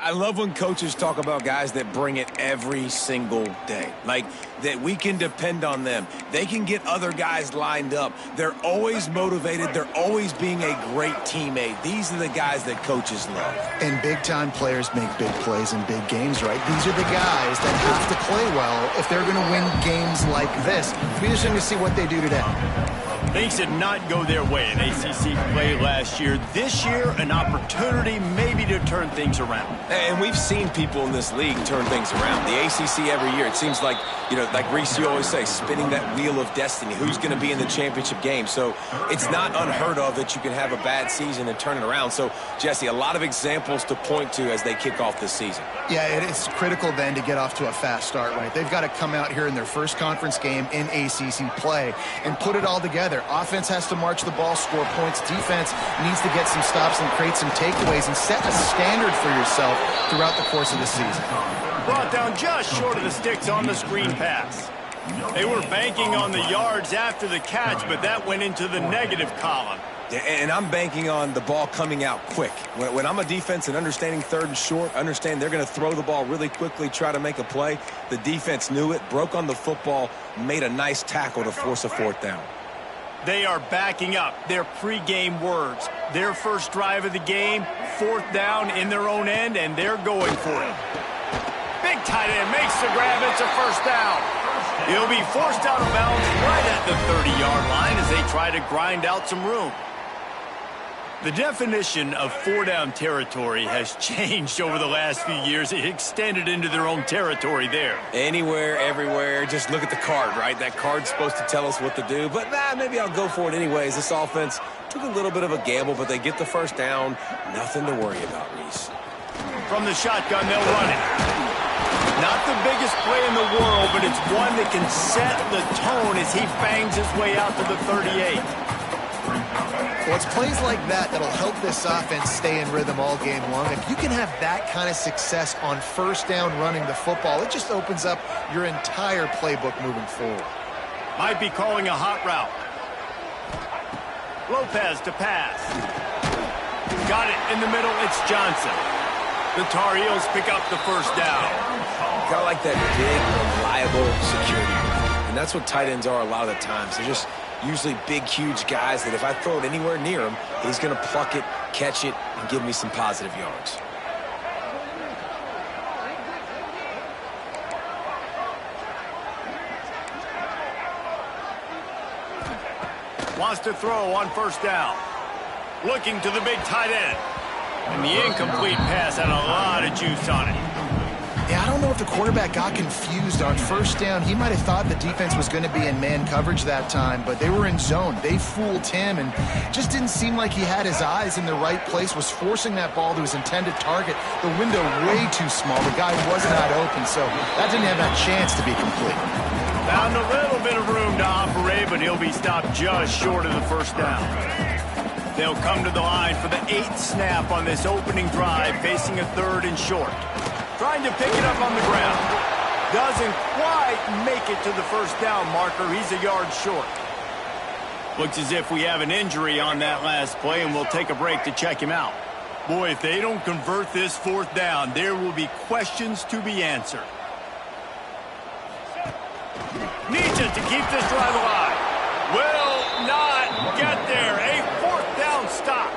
I love when coaches talk about guys that bring it every single day. Like, that we can depend on them. They can get other guys lined up. They're always motivated. They're always being a great teammate. These are the guys that coaches love. And big-time players make big plays in big games, right? These are the guys that have to play well if they're going to win games like this. Be interesting to see what they do today. Things did not go their way in ACC play last year. This year, an opportunity maybe to turn things around. And we've seen people in this league turn things around. The ACC every year, it seems like, you know, like Reese, you always say, spinning that wheel of destiny. Who's going to be in the championship game? So it's not unheard of that you can have a bad season and turn it around. So, Jesse, a lot of examples to point to as they kick off this season. Yeah, it's critical then to get off to a fast start, right? They've got to come out here in their first conference game in ACC play and put it all together. Offense has to march the ball, score points. Defense needs to get some stops and create some takeaways and set a standard for yourself throughout the course of the season. Brought down just short of the sticks on the screen pass. They were banking on the yards after the catch, but that went into the negative column. Yeah, and I'm banking on the ball coming out quick. When I'm a defense and understanding third and short, understand they're going to throw the ball really quickly, try to make a play. The defense knew it, broke on the football, made a nice tackle to force a fourth down. They are backing up their pregame words. Their first drive of the game, fourth down in their own end, and they're going for it. Big tight end makes the grab. It's a first down. He'll be forced out of bounds right at the 30-yard line as they try to grind out some room. The definition of four-down territory has changed over the last few years. It extended into their own territory there. Anywhere, everywhere, just look at the card, right? That card's supposed to tell us what to do, but maybe I'll go for it anyways. This offense took a little bit of a gamble, but they get the first down. Nothing to worry about, Reese. From the shotgun, they'll run it. Not the biggest play in the world, but it's one that can set the tone as he bangs his way out to the 38. Well, it's plays like that that'll help this offense stay in rhythm all game long. If you can have that kind of success on first down running the football, it just opens up your entire playbook moving forward. Might be calling a hot route. Lopez to pass. Got it in the middle. It's Johnson. The Tar Heels pick up the first down. Kind of like that big, reliable security. And that's what tight ends are a lot of the times. They're just usually big, huge guys that if I throw it anywhere near him, he's going to pluck it, catch it, and give me some positive yards. Wants to throw on first down. Looking to the big tight end. And the incomplete pass had a lot of juice on it. Yeah, I don't know if the quarterback got confused on first down. He might have thought the defense was going to be in man coverage that time, but they were in zone. They fooled him and just didn't seem like he had his eyes in the right place, was forcing that ball to his intended target. The window way too small. The guy was not open, so that didn't have that chance to be complete. Found a little bit of room to operate, but he'll be stopped just short of the first down. They'll come to the line for the 8th snap on this opening drive, facing a third and short. Trying to pick it up on the ground. Doesn't quite make it to the first down marker. He's a yard short. Looks as if we have an injury on that last play, and we'll take a break to check him out. Boy, if they don't convert this fourth down, there will be questions to be answered. Needs it to keep this drive alive. Will not get there. A fourth down stop.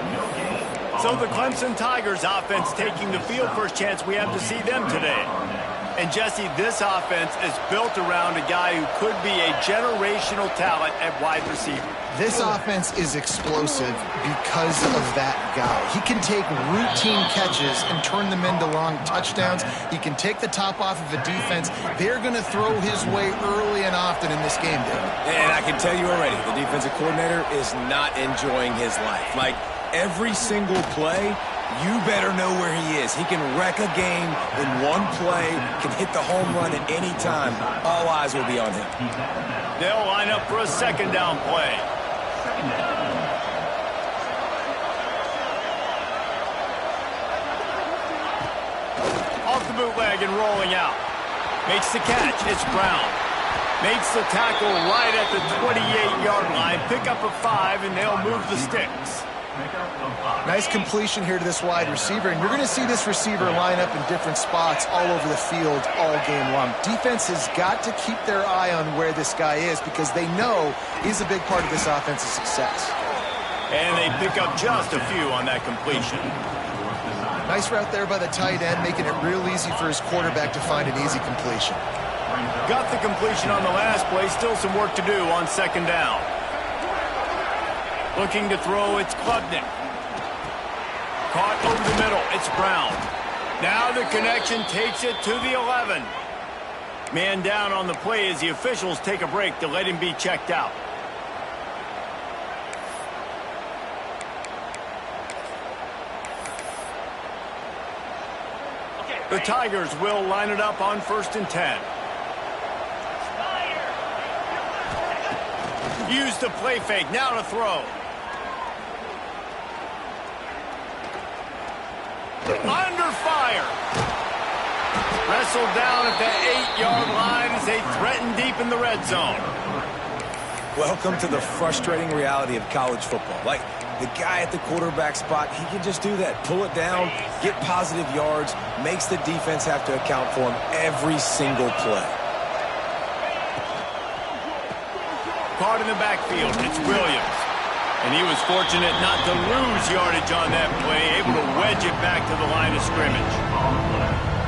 So the Clemson Tigers offense taking the field. First chance we have to see them today. And Jesse, this offense is built around a guy who could be a generational talent at wide receiver. This offense is explosive because of that guy. He can take routine catches and turn them into long touchdowns. He can take the top off of a defense. They're going to throw his way early and often in this game, Dave. And I can tell you already, the defensive coordinator is not enjoying his life. Like, every single play, you better know where he is. He can wreck a game in one play, can hit the home run at any time. All eyes will be on him. They'll line up for a second down play. Off the bootleg and rolling out. Makes the catch. It's Brown. Makes the tackle right at the 28-yard line. Pick up a 5, and they'll move the sticks. Nice completion here to this wide receiver, and you're going to see this receiver line up in different spots all over the field all game long. Defense has got to keep their eye on where this guy is because they know he's a big part of this offense's success. And they pick up just a few on that completion. Nice route there by the tight end, making it real easy for his quarterback to find an easy completion. Got the completion on the last play. Still some work to do on second down. Looking to throw, it's Klubnik. Caught over the middle, it's Brown. Now the connection takes it to the 11. Man down on the play as the officials take a break to let him be checked out. The Tigers will line it up on 1st and 10. Use the play fake, now to throw. Under fire. Wrestled down at the 8-yard line as they threaten deep in the red zone. Welcome to the frustrating reality of college football. Like, the guy at the quarterback spot, he can just do that. Pull it down, get positive yards, makes the defense have to account for him every single play. Caught in the backfield, it's Williams. And he was fortunate not to lose yardage on that play, able to wedge it back to the line of scrimmage.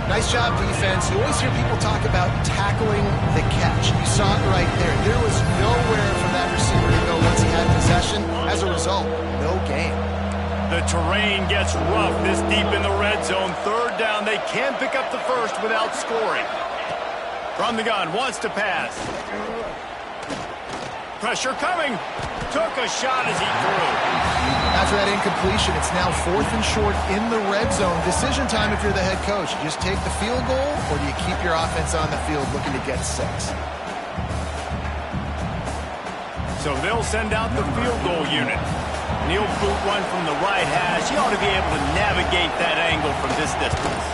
Nice job, defense. You always hear people talk about tackling the catch. You saw it right there. There was nowhere for that receiver to go once he had possession. As a result, no gain. The terrain gets rough this deep in the red zone. 3rd down, they can't pick up the first without scoring. From the gun, wants to pass. Pressure coming. Took a shot as he threw. After that incompletion, it's now 4th and short in the red zone. Decision time if you're the head coach. You just take the field goal, or do you keep your offense on the field looking to get 6? So they'll send out the field goal unit. And he'll boot one from the right hash. He ought to be able to navigate that angle from this distance.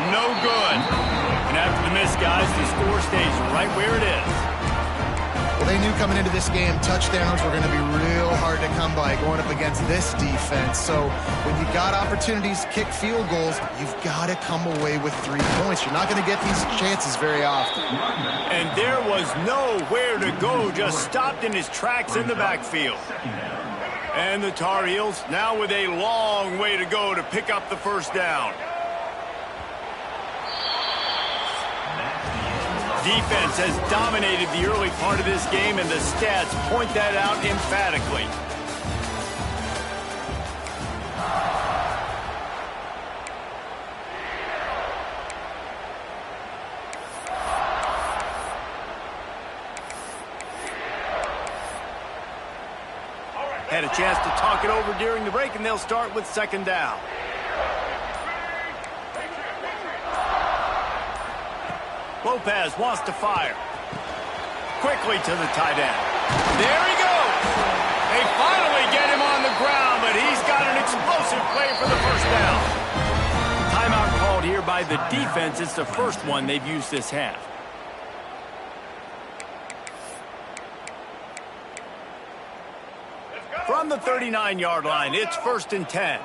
No good. And after the miss, guys, the score stays right where it is. Well, they knew coming into this game, touchdowns were going to be real hard to come by going up against this defense. So when you got opportunities to kick field goals, you've got to come away with 3 points. You're not going to get these chances very often. And there was nowhere to go, just stopped in his tracks in the backfield. And the Tar Heels now with a long way to go to pick up the 1st down. Defense has dominated the early part of this game, and the stats point that out emphatically. Had a chance to talk it over during the break, and they'll start with 2nd down. Lopez wants to fire. Quickly to the tight end. There he goes. They finally get him on the ground, but he's got an explosive play for the 1st down. Timeout called here by the defense. It's the first one they've used this half. From the 39-yard line, it's 1st and 10.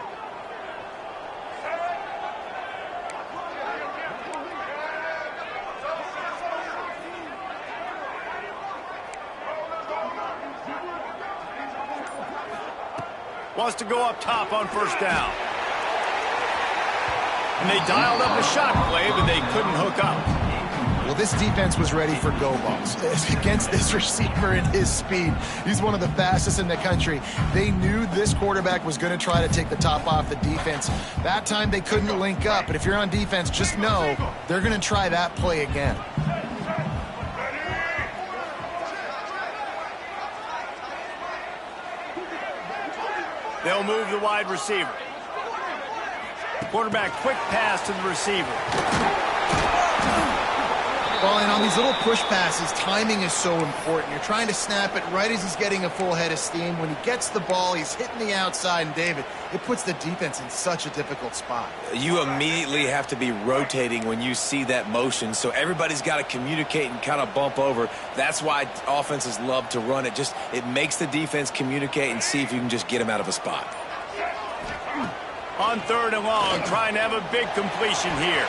Wants to go up top on 1st down. And they dialed up a shot play, but they couldn't hook up. Well, this defense was ready for go balls. Against this receiver and his speed, he's one of the fastest in the country. They knew this quarterback was going to try to take the top off the defense. That time they couldn't link up, but if you're on defense, just know they're going to try that play again. They'll move the wide receiver. Quarterback, quick pass to the receiver. Well, and on these little push passes, timing is so important. You're trying to snap it right as he's getting a full head of steam. When he gets the ball, he's hitting the outside, and David, it puts the defense in such a difficult spot. You immediately have to be rotating when you see that motion, so everybody's got to communicate and kind of bump over. That's why offenses love to run it. It makes the defense communicate and see if you can just get him out of a spot. On 3rd and long, trying to have a big completion here.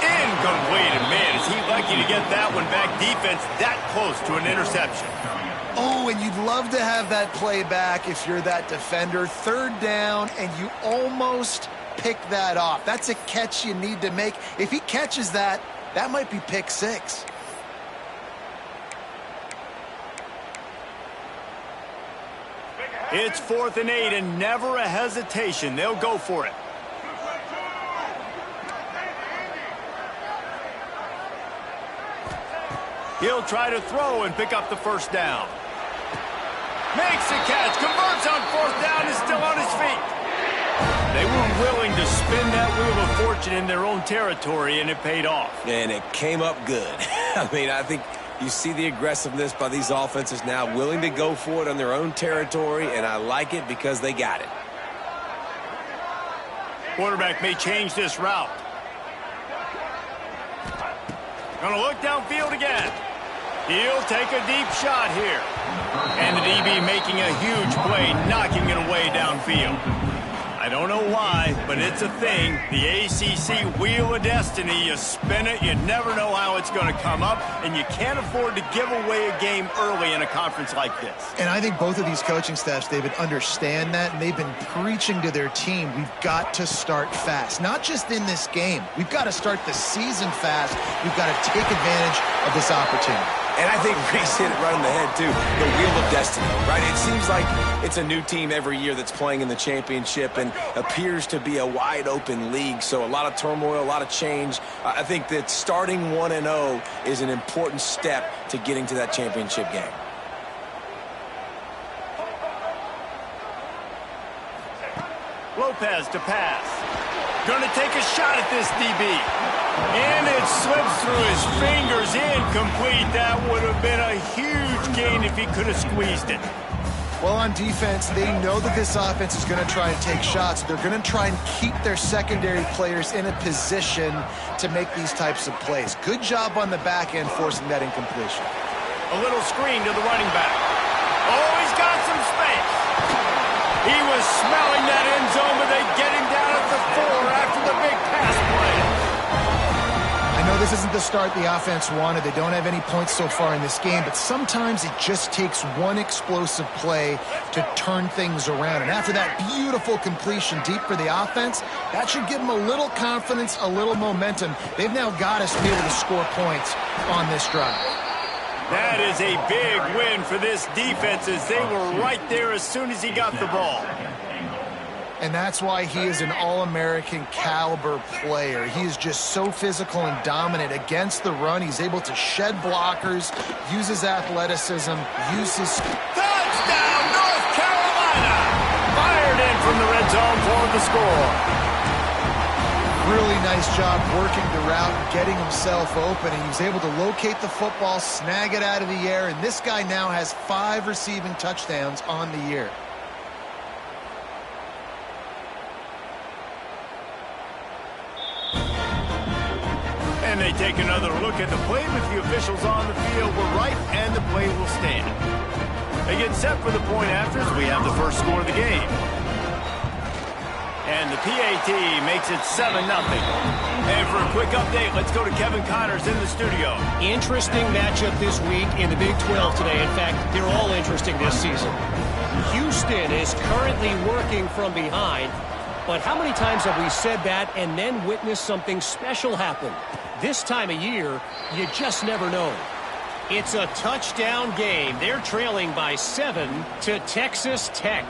Incomplete, and man, is he lucky to get that one back. Defense that close to an interception. Oh, and you'd love to have that play back if you're that defender. 3rd down, and you almost pick that off. That's a catch you need to make. If he catches that, that might be pick 6. It's 4th and 8, and never a hesitation. They'll go for it. He'll try to throw and pick up the 1st down. Makes the catch, converts on 4th down, is still on his feet. They were willing to spin that wheel of fortune in their own territory, and it paid off. And it came up good. I mean, I think you see the aggressiveness by these offenses now, willing to go for it on their own territory, and I like it because they got it. Quarterback may change this route. Gonna look downfield again. He'll take a deep shot here. And the DB making a huge play, knocking it away downfield. I don't know why, but it's a thing. The ACC Wheel of Destiny, you spin it, you never know how it's going to come up, and you can't afford to give away a game early in a conference like this. And I think both of these coaching staffs, David, understand that, and they've been preaching to their team, we've got to start fast. Not just in this game. We've got to start the season fast. We've got to take advantage of this opportunity. And I think Reese hit it right on the head, too. The Wheel of Destiny, right? It seems like it's a new team every year that's playing in the championship and appears to be a wide-open league. So a lot of turmoil, a lot of change. I think that starting 1-0 is an important step to getting to that championship game. Lopez to pass. Gonna take a shot at this DB. And it slips through his fingers, incomplete. That would have been a huge gain if he could have squeezed it. Well, on defense, they know that this offense is going to try and take shots. They're going to try and keep their secondary players in a position to make these types of plays. Good job on the back end forcing that incompletion. A little screen to the running back. Oh, he's got some space. He was smelling that end zone, but they get him down at the 4 after the big pass play. I know this isn't the start the offense wanted. They don't have any points so far in this game, but sometimes it just takes one explosive play to turn things around. And after that beautiful completion deep for the offense, that should give them a little confidence, a little momentum. They've now got us to be able to score points on this drive. That is a big win for this defense as they were right there as soon as he got the ball. And that's why he is an All-American caliber player. He is just so physical and dominant against the run. He's able to shed blockers, use his athleticism, use his... Touchdown, North Carolina! Fired in from the red zone for the score. Really nice job working the route and getting himself open. And he was able to locate the football, snag it out of the air, and this guy now has 5 receiving touchdowns on the year. And they take another look at the play with the officials on the field. We're right, and the play will stand. They get set for the point after as we have the first score of the game. And the PAT makes it 7-0. And for a quick update, let's go to Kevin Connors in the studio. Interesting matchup this week in the Big 12 today. In fact, they're all interesting this season. Houston is currently working from behind. But how many times have we said that and then witnessed something special happen? This time of year, you just never know. It's a touchdown game. They're trailing by 7 to Texas Tech.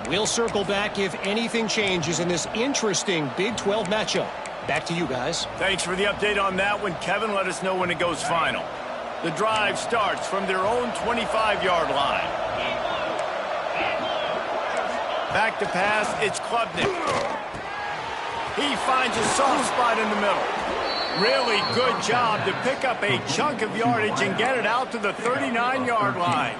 We'll circle back if anything changes in this interesting Big 12 matchup. Back to you guys. Thanks for the update on that one, Kevin. Let us know when it goes final. The drive starts from their own 25-yard line. Back to pass, it's Klubnik. He finds a soft spot in the middle. Really good job to pick up a chunk of yardage and get it out to the 39-yard line.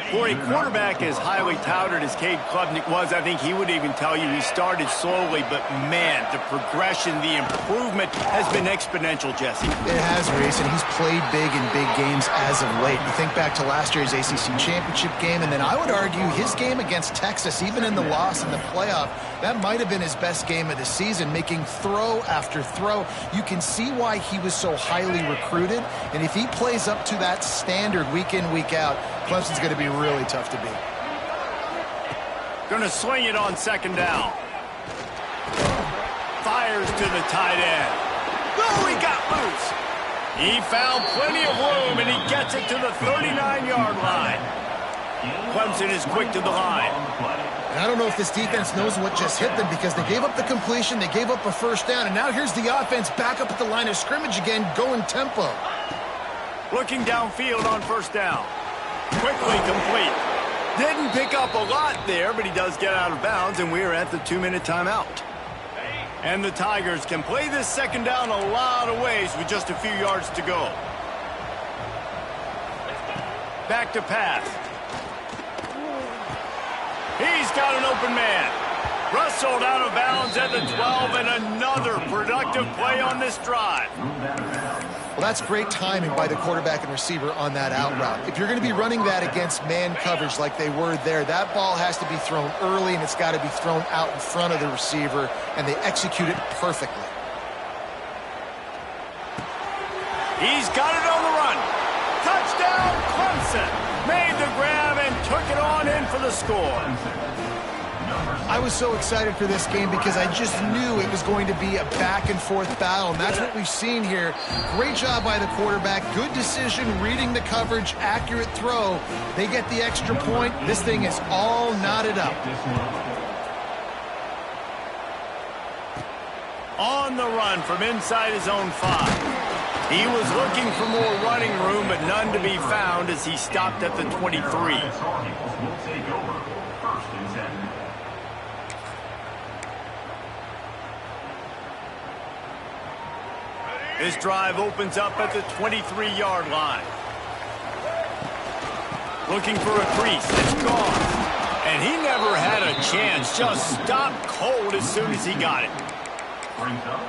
For a quarterback as highly touted as Cade Klubnik was, I think he would even tell you he started slowly, but man, the progression, the improvement has been exponential, Jesse. It has, Reese, and he's played big in big games as of late. You think back to last year's ACC championship game, and then I would argue his game against Texas, even in the loss in the playoff, that might have been his best game of the season, making throw after throw. You can see why he was so highly recruited, and if he plays up to that standard week in, week out, Clemson's going to be really tough to beat. Going to swing it on second down. Fires to the tight end. Oh, he got loose. He found plenty of room, and he gets it to the 39-yard line. Clemson is quick to the line. And I don't know if this defense knows what just hit them, because they gave up the completion, they gave up a first down, and now here's the offense back up at the line of scrimmage again, going tempo. Looking downfield on first down. Quickly complete. Didn't pick up a lot there, but he does get out of bounds, and we're at the 2-minute timeout. And the Tigers can play this second down a lot of ways with just a few yards to go. Back to pass. He's got an open man. Rustled out of bounds at the 12, and another productive play on this drive. Well, that's great timing by the quarterback and receiver on that out route. If you're going to be running that against man coverage like they were there, that ball has to be thrown early, and it's got to be thrown out in front of the receiver, and they execute it perfectly. He's got it on the run. Touchdown, Clemson. Made the grab and took it on in for the score. I was so excited for this game because I just knew it was going to be a back-and-forth battle, and that's what we've seen here. Great job by the quarterback. Good decision, reading the coverage, accurate throw. They get the extra point. This thing is all knotted up. On the run from inside his own 5. He was looking for more running room, but none to be found as he stopped at the 23. This drive opens up at the 23-yard line. Looking for a crease. It's gone. And he never had a chance. Just stopped cold as soon as he got it.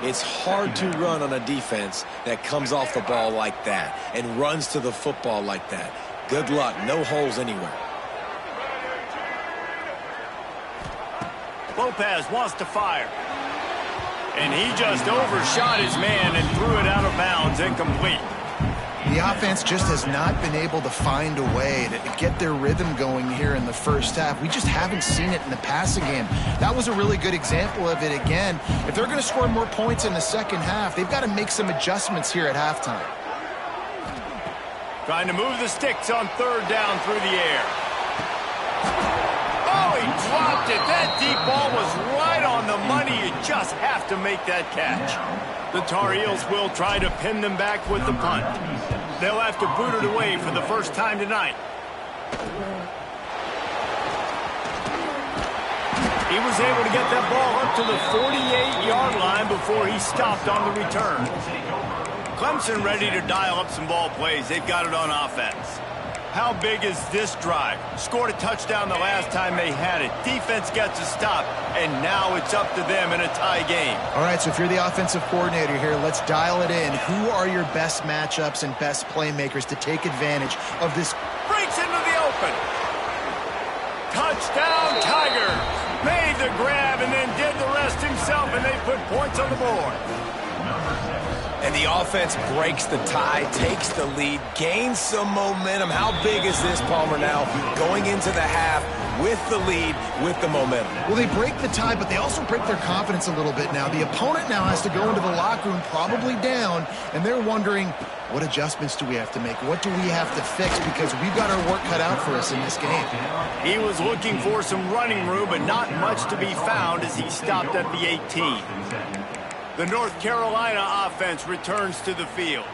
It's hard to run on a defense that comes off the ball like that and runs to the football like that. Good luck. No holes anywhere. Lopez wants to fire. And he just overshot his man and threw it out of bounds, incomplete. The offense just has not been able to find a way to get their rhythm going here in the first half. We just haven't seen it in the passing game. That was a really good example of it again. If they're going to score more points in the second half, they've got to make some adjustments here at halftime. Trying to move the sticks on third down through the air. Oh, he dropped it. That deep ball was right on the money. You just have to make that catch. The Tar Heels will try to pin them back with the punt. They'll have to boot it away for the first time tonight. He was able to get that ball up to the 48-yard line before he stopped on the return. Clemson ready to dial up some ball plays. They've got it on offense. How big is this drive? Scored a touchdown the last time they had it. Defense gets a stop, and now it's up to them in a tie game. All right, so if you're the offensive coordinator here, let's dial it in. Who are your best matchups and best playmakers to take advantage of this? Breaks into the open. Touchdown, Tiger. Made the grab and then did the rest himself, and they put points on the board. And the offense breaks the tie, takes the lead, gains some momentum. How big is this, Palmer, now going into the half with the lead, with the momentum? Well, they break the tie, but they also break their confidence a little bit now. The opponent now has to go into the locker room probably down, and they're wondering, what adjustments do we have to make? What do we have to fix? Because we've got our work cut out for us in this game. He was looking for some running room, but not much to be found as he stopped at the 18. The North Carolina offense returns to the field.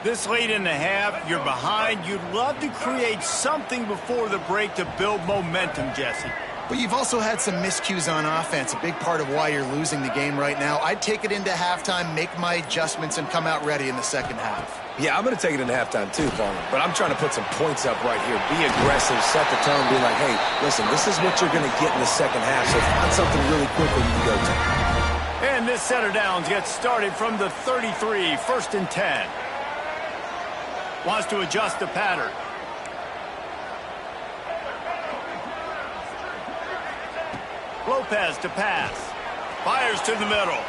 This late in the half, you're behind. You'd love to create something before the break to build momentum, Jesse. But you've also had some miscues on offense, a big part of why you're losing the game right now. I'd take it into halftime, make my adjustments, and come out ready in the second half. Yeah, I'm going to take it into halftime too, Palmer. But I'm trying to put some points up right here. Be aggressive, set the tone, be like, hey, listen, this is what you're going to get in the second half, so find something really quickly you can go to. And this set of downs gets started from the 33, 1st and 10. Wants to adjust the pattern. Lopez to pass. Fires to the middle.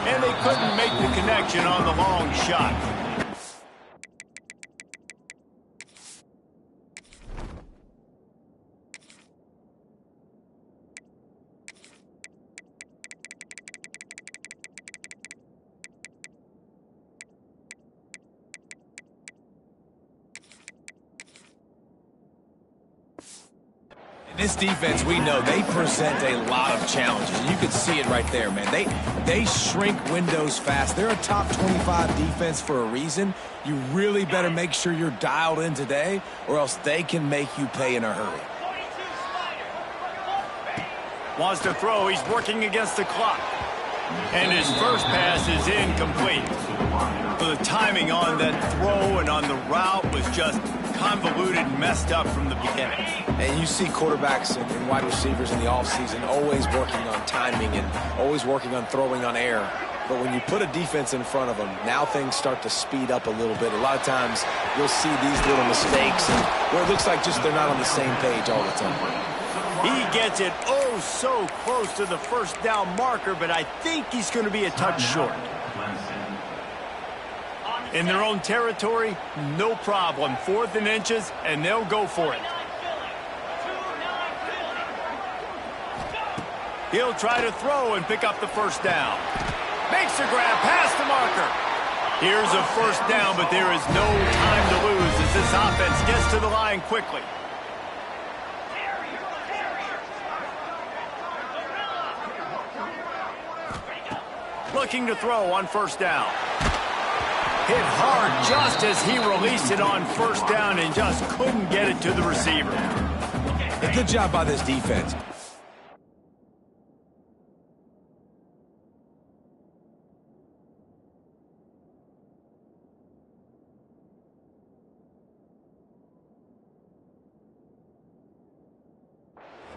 And they couldn't make the connection on the long shot. This defense, we know, they present a lot of challenges. You can see it right there, man. They shrink windows fast. They're a top 25 defense for a reason. You really better make sure you're dialed in today, or else they can make you pay in a hurry. Wants to throw. He's working against the clock. And his first pass is incomplete. The timing on that throw and on the route was just convoluted and messed up from the beginning. And you see quarterbacks and wide receivers in the offseason always working on timing and always working on throwing on air. But when you put a defense in front of them, now things start to speed up a little bit. A lot of times you'll see these little mistakes and where it looks like just they're not on the same page all the time. He gets it oh so close to the first down marker, but I think he's going to be a touch short. In their own territory, no problem. 4th and inches, and they'll go for it. He'll try to throw and pick up the first down. Makes a grab past the marker. Here's a first down, but there is no time to lose as this offense gets to the line quickly. Looking to throw on first down. Hit hard just as he released it on first down and just couldn't get it to the receiver. A good job by this defense.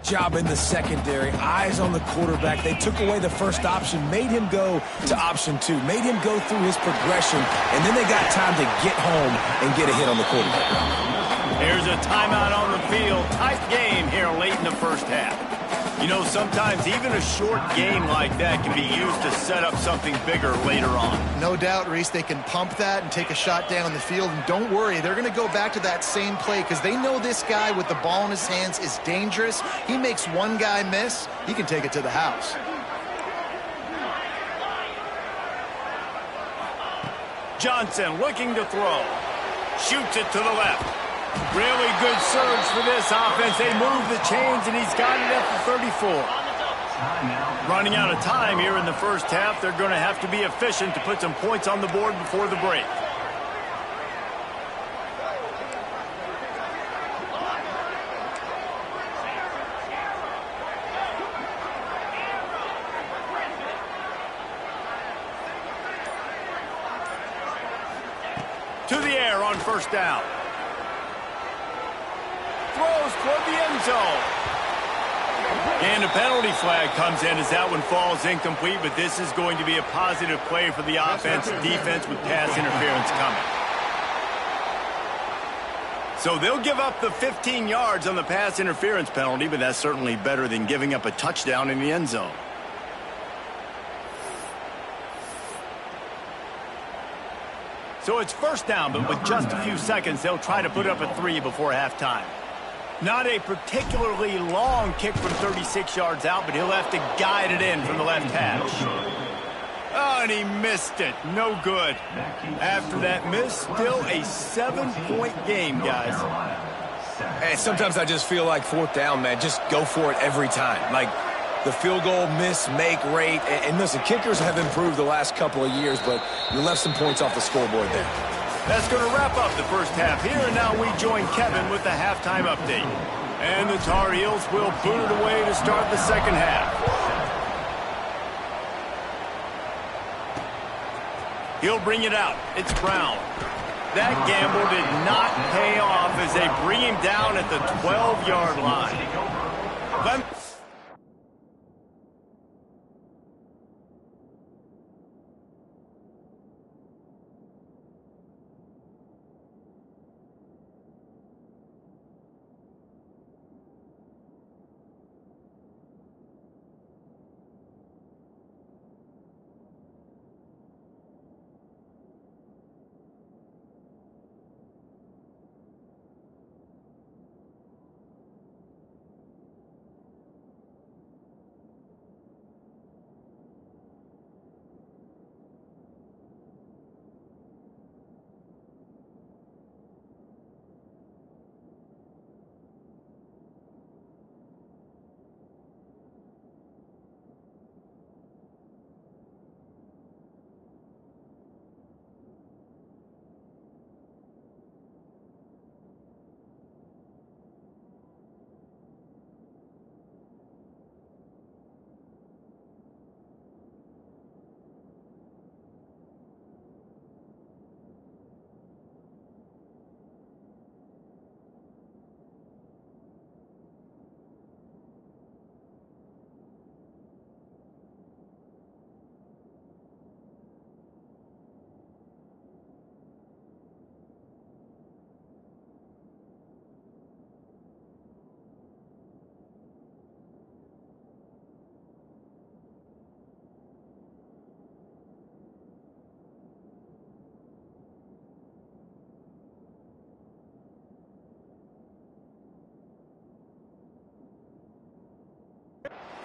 Job in the secondary, eyes on the quarterback. They took away the first option, made him go to option 2, made him go through his progression, and then they got time to get home and get a hit on the quarterback. Here's a timeout on the field. Tight game here late in the first half. You know, sometimes even a short game like that can be used to set up something bigger later on. No doubt, Reese, they can pump that and take a shot down the field. And don't worry, they're going to go back to that same play because they know this guy with the ball in his hands is dangerous. He makes one guy miss, he can take it to the house. Johnson looking to throw. Shoots it to the left. Really good surge for this offense. They move the chains, and he's got it at the 34. Running out of time here in the first half. They're going to have to be efficient to put some points on the board before the break. To the air on first down. Throws toward the end zone. And a penalty flag comes in as that one falls incomplete, but this is going to be a positive play for the offense. Defense with pass interference coming. So they'll give up the 15 yards on the pass interference penalty, but that's certainly better than giving up a touchdown in the end zone. So it's first down, but with just a few seconds, they'll try to put up a 3 before halftime. Not a particularly long kick from 36 yards out, but he'll have to guide it in from the left hash. Oh, and he missed it. No good. After that miss, still a 7-point game, guys. Hey, sometimes I just feel like fourth down, man. Just go for it every time. Like the field goal miss, make rate. And listen, kickers have improved the last couple of years, but you left some points off the scoreboard there. That's going to wrap up the first half here, and now we join Kevin with the halftime update. And the Tar Heels will boot it away to start the second half. He'll bring it out. It's Brown. That gamble did not pay off as they bring him down at the 12-yard line.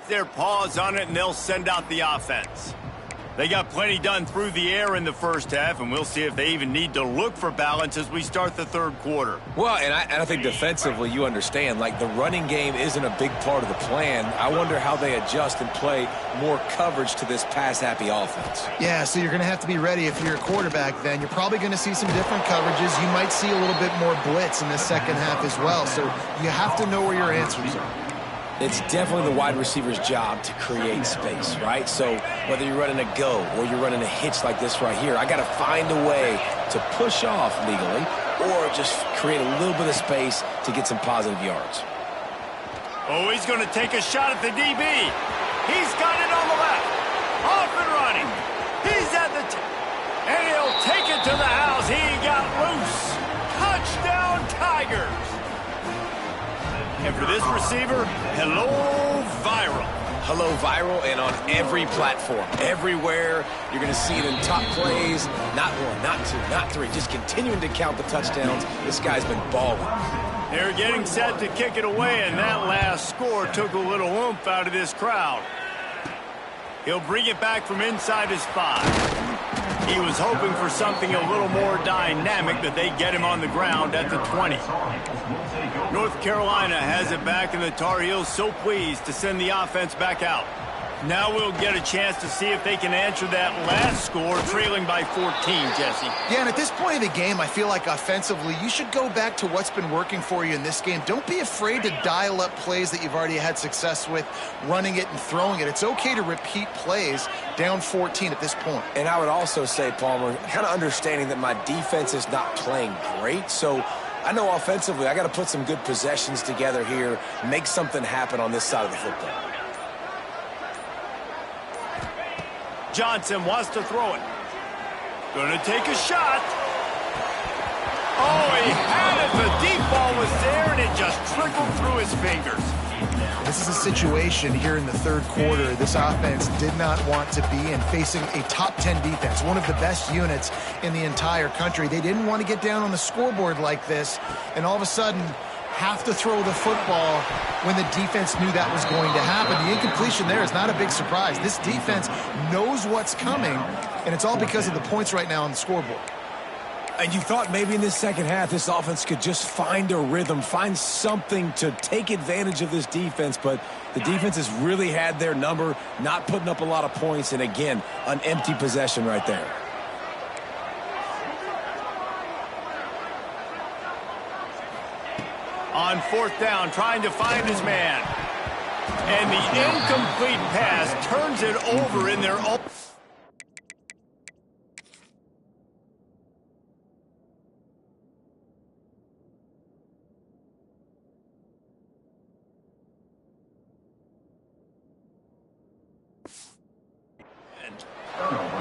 Their paws on it, and they'll send out the offense. They got plenty done through the air in the first half, and we'll see if they even need to look for balance as we start the third quarter. Well, and I think defensively, you understand, like the running game isn't a big part of the plan. I wonder how they adjust and play more coverage to this pass-happy offense. Yeah, so you're going to have to be ready if you're a quarterback then. You're probably going to see some different coverages. You might see a little bit more blitz in the second half as well, so you have to know where your answers are. It's definitely the wide receiver's job to create space, right? So whether you're running a go or you're running a hitch like this right here, I got to find a way to push off legally or just create a little bit of space to get some positive yards. Oh, he's going to take a shot at the DB. He's got it on the left. Off and running. He's at the and he'll take it to the house. He got loose. Touchdown, Tigers. And for this receiver, hello, viral. Hello, viral, and on every platform, everywhere. You're going to see it in top plays. Not one, not two, not three. Just continuing to count the touchdowns. This guy's been balling. They're getting set to kick it away, and that last score took a little oomph out of this crowd. He'll bring it back from inside his 5. He was hoping for something a little more dynamic, that they get him on the ground at the 20. North Carolina has it back, and the Tar Heels so pleased to send the offense back out. Now we'll get a chance to see if they can answer that last score, trailing by 14, Jesse. Yeah, and at this point of the game, I feel like offensively, you should go back to what's been working for you in this game. Don't be afraid to dial up plays that you've already had success with, running it and throwing it. It's okay to repeat plays down 14 at this point. And I would also say, Palmer, kind of understanding that my defense is not playing great, so I know offensively I got to put some good possessions together here, make something happen on this side of the football. Johnson wants to throw it. Gonna take a shot. Oh, he had it. The deep ball was there, and it just trickled through his fingers. This is a situation here in the third quarter this offense did not want to be in, facing a top 10 defense, one of the best units in the entire country. They didn't want to get down on the scoreboard like this, and all of a sudden have to throw the football when the defense knew that was going to happen. The incompletion there is not a big surprise. This defense knows what's coming, and it's all because of the points right now on the scoreboard. And you thought maybe in this second half this offense could just find a rhythm, find something to take advantage of this defense, but the defense has really had their number, not putting up a lot of points, and again, an empty possession right there. On fourth down, trying to find his man. And the incomplete pass turns it over in their own.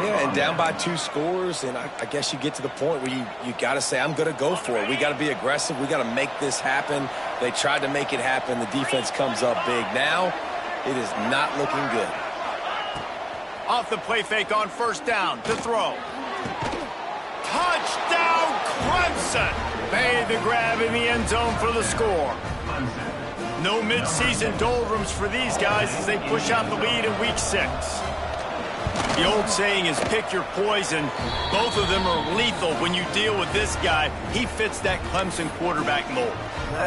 Yeah, and down by 2 scores, and I guess you get to the point where you got to say, I'm going to go for it. We got to be aggressive. We got to make this happen. They tried to make it happen. The defense comes up big. Now, it is not looking good. Off the play fake on first down to throw. Touchdown, Clemson! Made the grab in the end zone for the score. No midseason doldrums for these guys as they push out the lead in week 6. The old saying is pick your poison. Both of them are lethal when you deal with this guy. He fits that Clemson quarterback mold.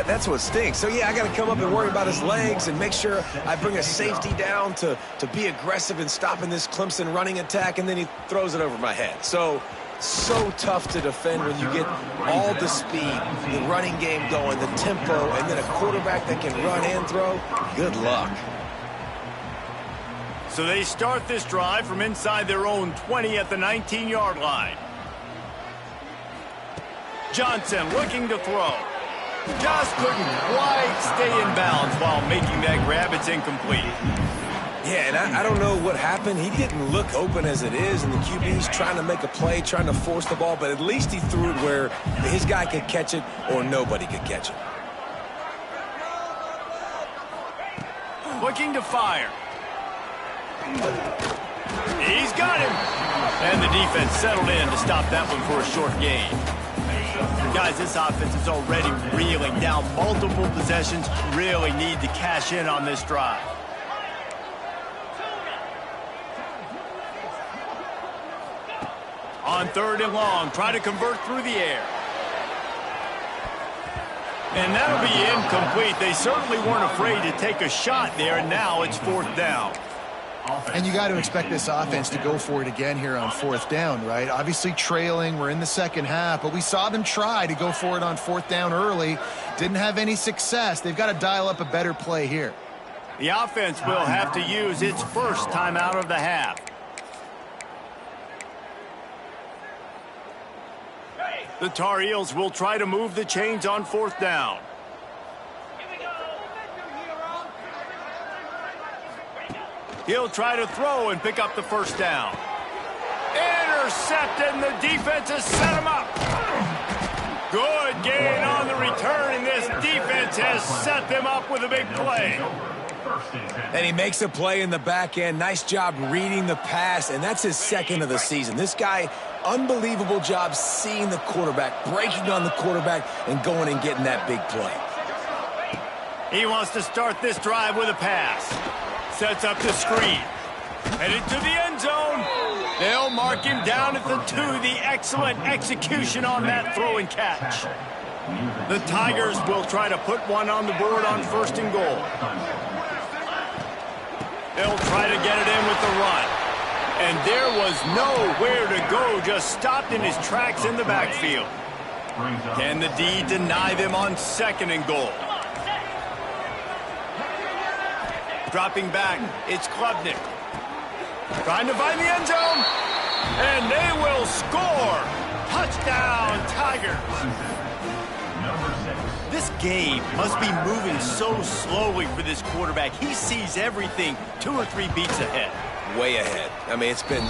That's what stinks. So, yeah, I got to come up and worry about his legs and make sure I bring a safety down to be aggressive in stopping this Clemson running attack, and then he throws it over my head. So tough to defend when you get all the speed, the running game going, the tempo, and then a quarterback that can run and throw. Good luck. So they start this drive from inside their own 20 at the 19-yard line. Johnson looking to throw. Just couldn't quite stay in bounds while making that grab. It's incomplete. Yeah, and I don't know what happened. He didn't look open as it is, and the QB's trying to make a play, trying to force the ball, but at least he threw it where his guy could catch it or nobody could catch it. Looking to fire. He's got him. And the defense settled in to stop that one for a short gain. Guys, this offense is already reeling down multiple possessions. Really need to cash in on this drive. On third and long, try to convert through the air. And that'll be incomplete. They certainly weren't afraid to take a shot there, and now it's fourth down. And you got to expect this offense to go for it again here on fourth down, right? Obviously trailing, we're in the second half, but we saw them try to go for it on fourth down early. Didn't have any success. They've got to dial up a better play here. The offense will have to use its first timeout of the half. The Tar Heels will try to move the chains on fourth down. He'll try to throw and pick up the first down. Intercepted, and the defense has set him up. Good gain on the return, and this defense has set them up with a big play. And he makes a play in the back end. Nice job reading the pass, and that's his second of the season. This guy, unbelievable job seeing the quarterback, breaking on the quarterback, and going and getting that big play. He wants to start this drive with a pass. Sets up the screen. Headed to the end zone. They'll mark him down at the 2. The excellent execution on that throw and catch. The Tigers will try to put one on the board on first and goal. They'll try to get it in with the run. And there was nowhere to go, just stopped in his tracks in the backfield. Can the D deny them on second and goal? Dropping back, it's Klubnik. Trying to find the end zone. And they will score. Touchdown, Tigers. This game must be moving so slowly for this quarterback. He sees everything 2 or 3 beats ahead. Way ahead. I mean, it's been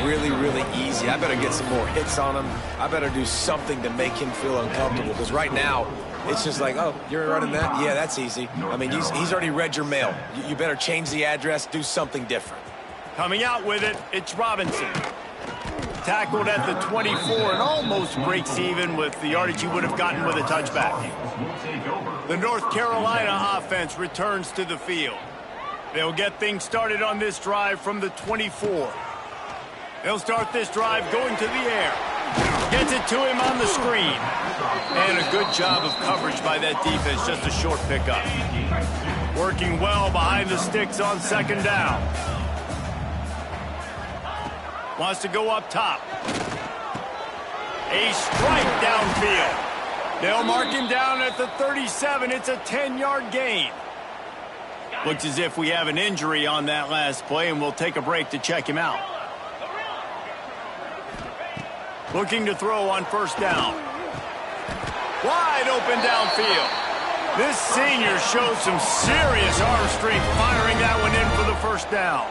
really, really easy. I better get some more hits on him. I better do something to make him feel uncomfortable, because right now, it's just like, oh, you're running that? Yeah, that's easy. I mean, he's already read your mail. You better change the address, do something different. Coming out with it, it's Robinson. Tackled at the 24 and almost breaks even with the yardage he would have gotten with a touchback. The North Carolina offense returns to the field. They'll get things started on this drive from the 24. They'll start this drive going to the air. Gets it to him on the screen. And a good job of coverage by that defense, just a short pickup. Working well behind the sticks on second down. Wants to go up top. A strike downfield. They'll mark him down at the 37. It's a 10-yard gain. Looks as if we have an injury on that last play, and we'll take a break to check him out. Looking to throw on first down. Wide open downfield. This senior shows some serious arm strength firing that one in for the first down.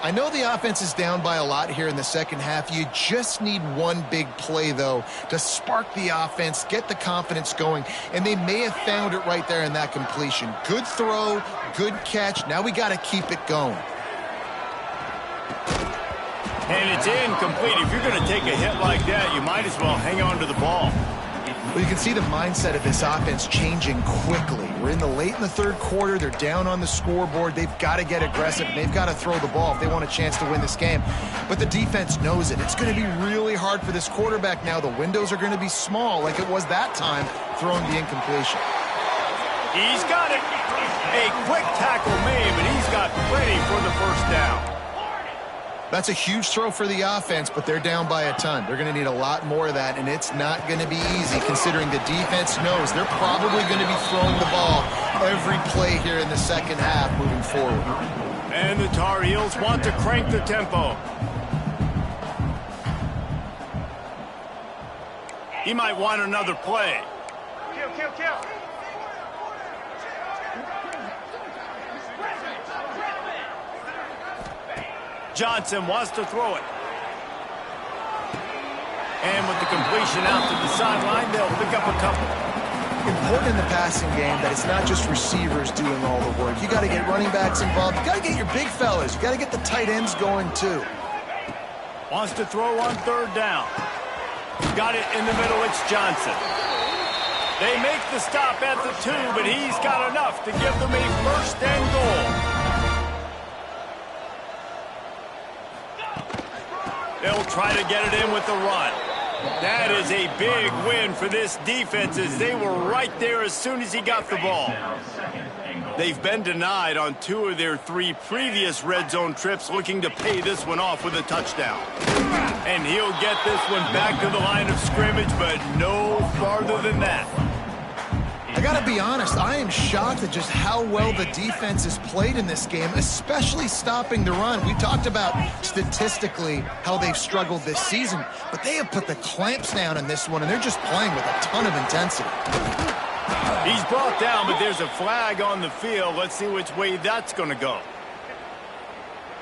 I know the offense is down by a lot here in the second half. You just need one big play, though, to spark the offense, get the confidence going, and they may have found it right there in that completion. Good throw, good catch. Now we got to keep it going. And it's incomplete. If you're going to take a hit like that, you might as well hang on to the ball. Well, you can see the mindset of this offense changing quickly. We're late in the third quarter. They're down on the scoreboard. They've got to get aggressive. They've got to throw the ball if they want a chance to win this game. But the defense knows it. It's going to be really hard for this quarterback now. The windows are going to be small like it was that time throwing the incompletion. He's got it. A quick tackle made, but he's got plenty for the first down. That's a huge throw for the offense, but they're down by a ton. They're going to need a lot more of that, and it's not going to be easy considering the defense knows they're probably going to be throwing the ball every play here in the second half moving forward. And the Tar Heels want to crank the tempo. He might want another play. Kill. Johnson wants to throw it. And with the completion out to the sideline, they'll pick up a couple. Important in the passing game that it's not just receivers doing all the work. You got to get running backs involved. You got to get your big fellas. You got to get the tight ends going too. Wants to throw on third down. Got it in the middle. It's Johnson. They make the stop at the 2, but he's got enough to give them a first and goal. They'll try to get it in with the run. That is a big win for this defense as they were right there as soon as he got the ball. They've been denied on 2 of their 3 previous red zone trips, looking to pay this one off with a touchdown. And he'll get this one back to the line of scrimmage, but no farther than that. I got to be honest, I am shocked at just how well the defense has played in this game, especially stopping the run. We talked about statistically how they've struggled this season, but they have put the clamps down in this one, and they're just playing with a ton of intensity. He's brought down, but there's a flag on the field. Let's see which way that's going to go.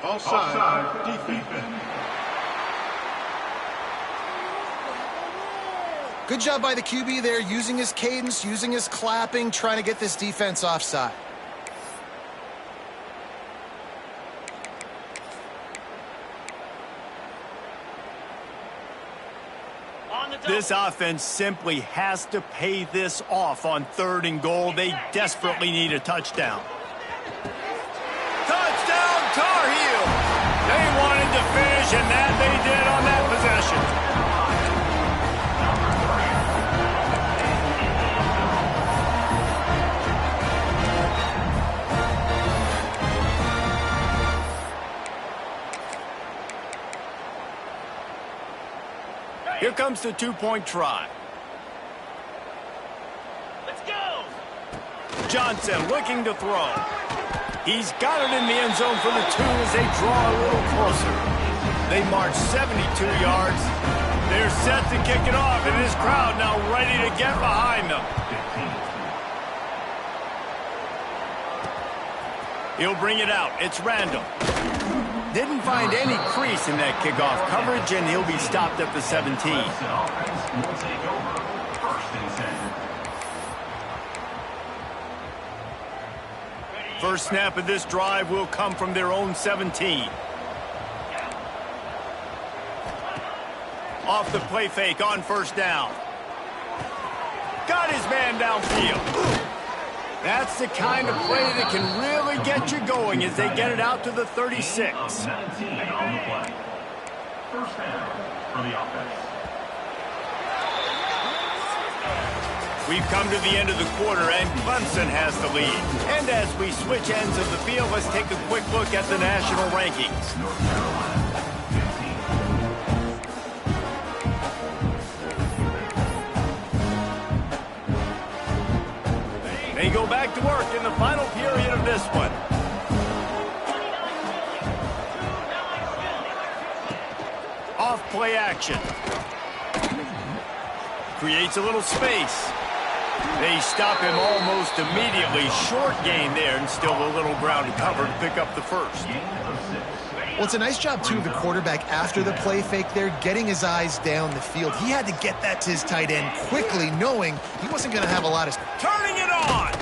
Offside, defense. Good job by the QB there, using his cadence, using his clapping, trying to get this defense offside. This offense simply has to pay this off on 3rd and goal. They desperately need a touchdown. Touchdown, Tar Heel! They wanted to finish, and that they did on that possession. Here comes the 2-point try. Let's go! Johnson looking to throw. He's got it in the end zone for the 2 as they draw a little closer. They march 72 yards. They're set to kick it off, and this crowd now ready to get behind them. He'll bring it out. It's Randall. Didn't find any crease in that kickoff coverage, and he'll be stopped at the 17. First snap of this drive will come from their own 17. Off the play fake on first down. Got his man downfield. That's the kind of play that can really get you going as they get it out to the 36. First down for the offense. We've come to the end of the quarter, and Clemson has the lead. And as we switch ends of the field, let's take a quick look at the national rankings. North Carolina, 15. They go back to work in the final period of this one. Off play action. Creates a little space. They stop him almost immediately. Short gain there, and still a little ground to cover to pick up the first. Well, it's a nice job, too, of the quarterback after the play fake there, getting his eyes down the field. He had to get that to his tight end quickly, knowing he wasn't going to have a lot of... Turning it on!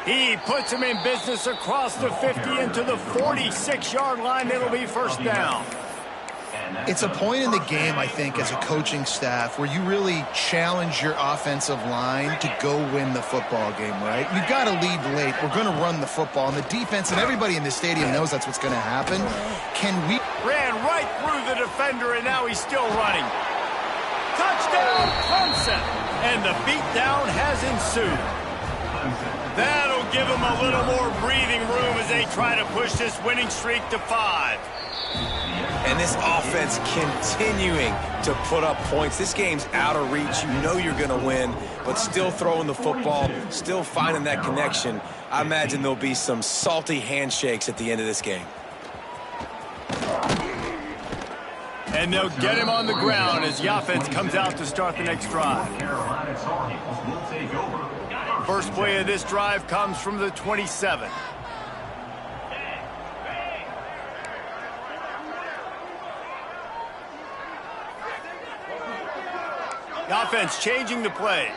He puts him in business across the 50 into the 46-yard line. It'll be first down. It's a point in the game, I think, as a coaching staff where you really challenge your offensive line to go win the football game, right? You've got to lead late. We're going to run the football. And the defense and everybody in the stadium knows that's what's going to happen. Can we... Ran right through the defender, and now he's still running. Touchdown, Clemson! And the beatdown has ensued. That'll give them a little more breathing room as they try to push this winning streak to 5. And this offense continuing to put up points. This game's out of reach. You know you're going to win, but still throwing the football, still finding that connection. I imagine there'll be some salty handshakes at the end of this game. And they'll get him on the ground as the offense comes out to start the next drive. First play of this drive comes from the 27. The offense changing the play.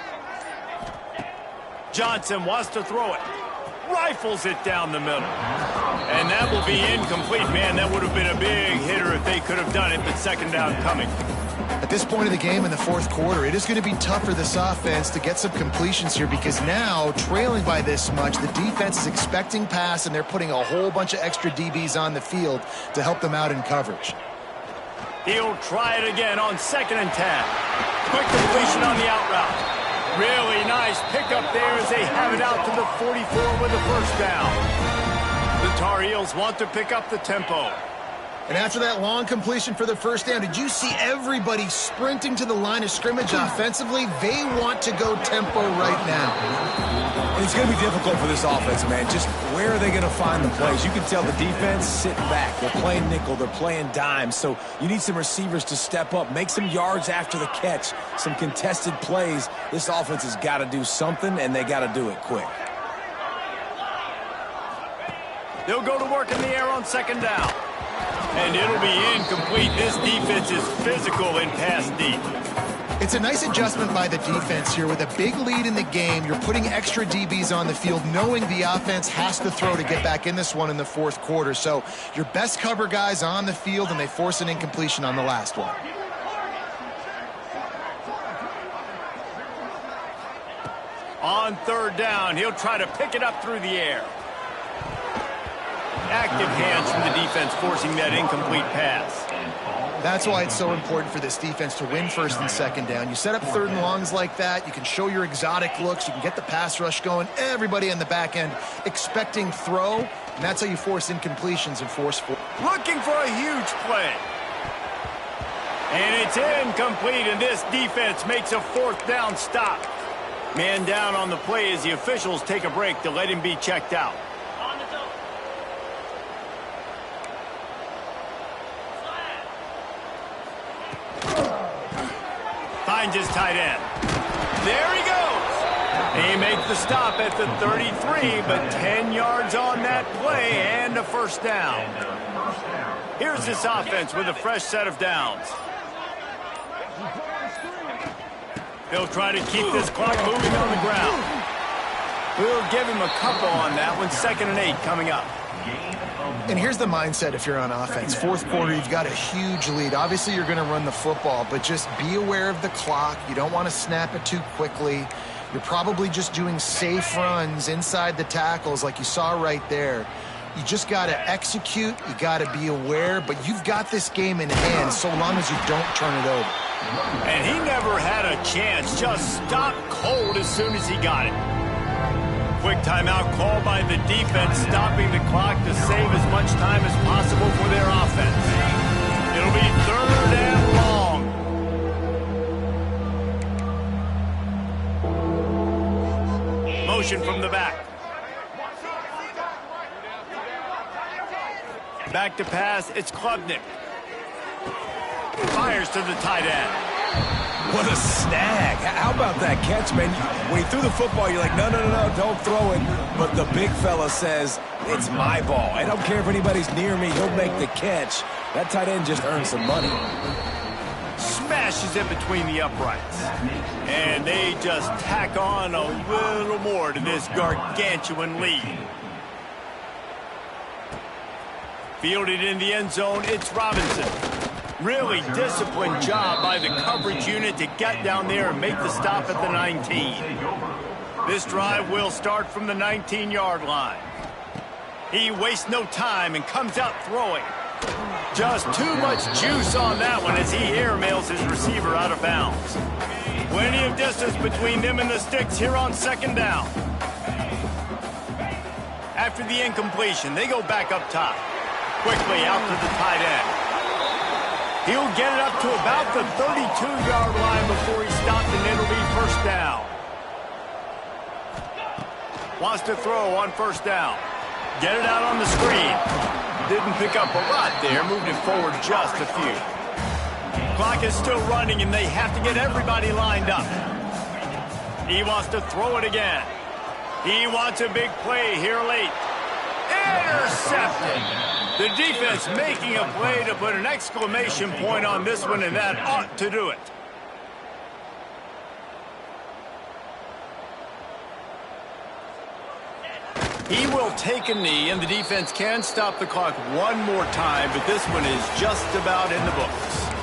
Johnson wants to throw it. Rifles it down the middle. And that will be incomplete. Man, that would have been a big hitter if they could have done it, but second down coming. At this point of the game in the fourth quarter, it is going to be tough for this offense to get some completions here because now, trailing by this much, the defense is expecting pass, and they're putting a whole bunch of extra DBs on the field to help them out in coverage. He'll try it again on 2nd and 10. Quick completion on the out route. Really nice pickup there as they have it out to the 44 with the first down. The Tar Heels want to pick up the tempo. And after that long completion for the first down, did you see everybody sprinting to the line of scrimmage offensively? They want to go tempo right now. And it's going to be difficult for this offense, man. Just where are they going to find the plays? You can tell the defense sitting back. They're playing nickel. They're playing dime. So you need some receivers to step up, make some yards after the catch, some contested plays. This offense has got to do something, and they got to do it quick. They'll go to work in the air on 2nd down. And it'll be incomplete. This defense is physical in pass deep. It's a nice adjustment by the defense here. With a big lead in the game, you're putting extra DBs on the field, knowing the offense has to throw to get back in this one in the fourth quarter. So your best cover guys on the field, and they force an incompletion on the last one. On 3rd down, he'll try to pick it up through the air. Active hands from the defense forcing that incomplete pass. That's why it's so important for this defense to win 1st and 2nd down. You set up 3rd and longs like that, you can show your exotic looks, you can get the pass rush going, everybody on the back end expecting throw, and that's how you force incompletions and force... Looking for a huge play. And it's incomplete, and this defense makes a 4th down stop. Man down on the play as the officials take a break to let him be checked out. Finds his tight end. There he goes. He makes the stop at the 33, but 10 yards on that play and a first down. Here's this offense with a fresh set of downs. They'll try to keep this clock moving on the ground. We'll give him a couple on that one. 2nd and 8 coming up. And here's the mindset if you're on offense. Fourth quarter, you've got a huge lead. Obviously, you're going to run the football, but just be aware of the clock. You don't want to snap it too quickly. You're probably just doing safe runs inside the tackles like you saw right there. You just got to execute. You got to be aware, but you've got this game in hand so long as you don't turn it over. And he never had a chance. Just stopped cold as soon as he got it. Quick timeout call by the defense, stopping the clock to save as much time as possible for their offense. It'll be 3rd and long. motion from the back. Back to pass, it's Klubnik. Fires to the tight end. What a snag. How about that catch, man? When he threw the football, you're like, no, don't throw it. But the big fella says, it's my ball. I don't care if anybody's near me. He'll make the catch. That tight end just earned some money. Smashes it between the uprights. And they just tack on a little more to this gargantuan lead. Fielded in the end zone, it's Robinson. Really disciplined job by the coverage unit to get down there and make the stop at the 19. This drive will start from the 19-yard line. He wastes no time and comes out throwing. Just too much juice on that one as he airmails his receiver out of bounds. Plenty of distance between them and the sticks here on second down. After the incompletion, they go back up top. Quickly out to the tight end. He'll get it up to about the 32-yard line before he stopped, and it'll be first down. Wants to throw on first down. Get it out on the screen. Didn't pick up a lot there, moved it forward just a few. Clock is still running, and they have to get everybody lined up. He wants to throw it again. He wants a big play here late. Intercepted. The defense making a play to put an exclamation point on this one, and that ought to do it. He will take a knee, and the defense can stop the clock one more time, but this one is just about in the books.